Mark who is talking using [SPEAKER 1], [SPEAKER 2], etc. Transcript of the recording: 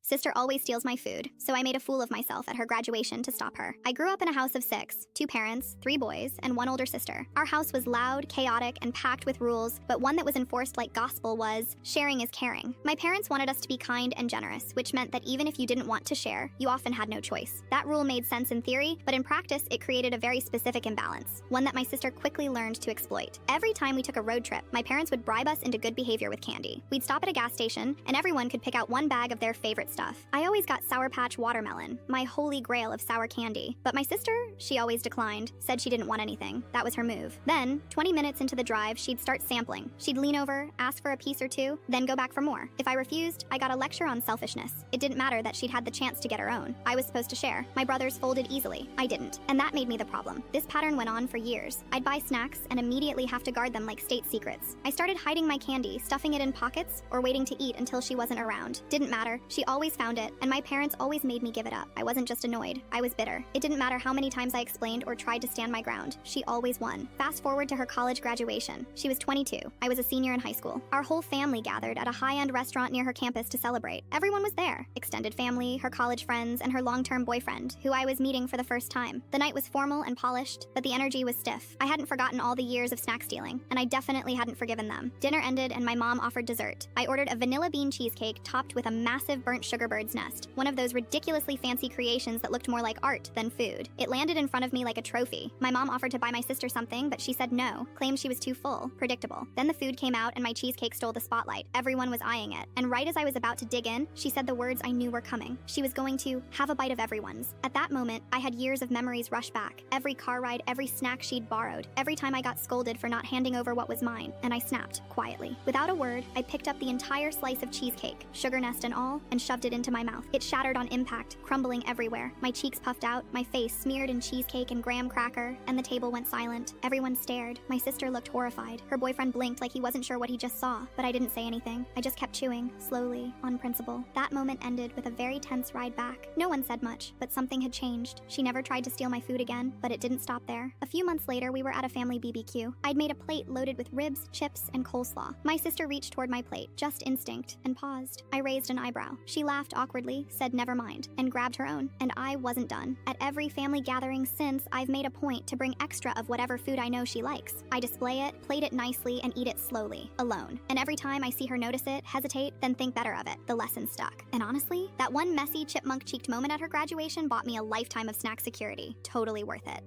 [SPEAKER 1] Sister always steals my food, so I made a fool of myself at her graduation to stop her. I grew up in a house of 6, 2 parents, 3 boys, and 1 older sister. Our house was loud, chaotic, and packed with rules, but one that was enforced like gospel was, sharing is caring. My parents wanted us to be kind and generous, which meant that even if you didn't want to share, you often had no choice. That rule made sense in theory, but in practice, it created a very specific imbalance, one that my sister quickly learned to exploit. Every time we took a road trip, my parents would bribe us into good behavior with candy. We'd stop at a gas station, and everyone could pick out one bag of their favorite stuff. I always got Sour Patch Watermelon, my holy grail of sour candy. But my sister, she always declined, said she didn't want anything. That was her move. Then, 20 minutes into the drive, she'd start sampling. She'd lean over, ask for a piece or two, then go back for more. If I refused, I got a lecture on selfishness. It didn't matter that she'd had the chance to get her own. I was supposed to share. My brothers folded easily. I didn't. And that made me the problem. This pattern went on for years. I'd buy snacks and immediately have to guard them like state secrets. I started hiding my candy, stuffing it in pockets, or waiting to eat until she wasn't around. Didn't matter. She always found it, and my parents always made me give it up. I wasn't just annoyed. I was bitter. It didn't matter how many times I explained or tried to stand my ground. She always won. Fast forward to her college graduation. She was 22. I was a senior in high school. Our whole family gathered at a high-end restaurant near her campus to celebrate. Everyone was there. Extended family, her college friends, and her long-term boyfriend, who I was meeting for the first time. The night was formal and polished, but the energy was stiff. I hadn't forgotten all the years of snack stealing, and I definitely hadn't forgiven them. Dinner ended and my mom offered dessert. I ordered a vanilla bean cheesecake topped with a massive burnt sugar bird's nest, one of those ridiculously fancy creations that looked more like art than food. It landed in front of me like a trophy. My mom offered to buy my sister something, but she said no, claimed she was too full. Predictable. Then the food came out and my cheesecake stole the spotlight. Everyone was eyeing it. And right as I was about to dig in, she said the words I knew were coming. She was going to have a bite of everyone's. At that moment, I had years of memories rush back. Every car ride, every snack she'd borrowed, every time I got scolded for not handing over what was mine, and I snapped, quietly. Without a word, I picked up the entire slice of cheesecake, sugar nest and all, and shoved it into my mouth. It shattered on impact, crumbling everywhere. My cheeks puffed out, my face smeared in cheesecake and graham cracker, and the table went silent. Everyone stared. My sister looked horrified. Her boyfriend blinked like he wasn't sure what he just saw, but I didn't say anything. I just kept chewing, slowly, on principle. That moment ended with a very tense ride back. No one said much, but something had changed. She never tried to steal my food again, but it didn't stop there. A few months later, we were at a family BBQ. I'd made a plate loaded with ribs, chips, and coleslaw. My sister reached toward my plate, just instinct, and paused. I raised an eyebrow. She laughed awkwardly, said never mind, and grabbed her own. And I wasn't done. At every family gathering since, I've made a point to bring extra of whatever food I know she likes. I display it, plate it nicely, and eat it slowly, alone. And every time I see her notice it, hesitate, then think better of it. The lesson stuck. And honestly, that one messy, chipmunk-cheeked moment at her graduation bought me a lifetime of snack security. Totally worth it.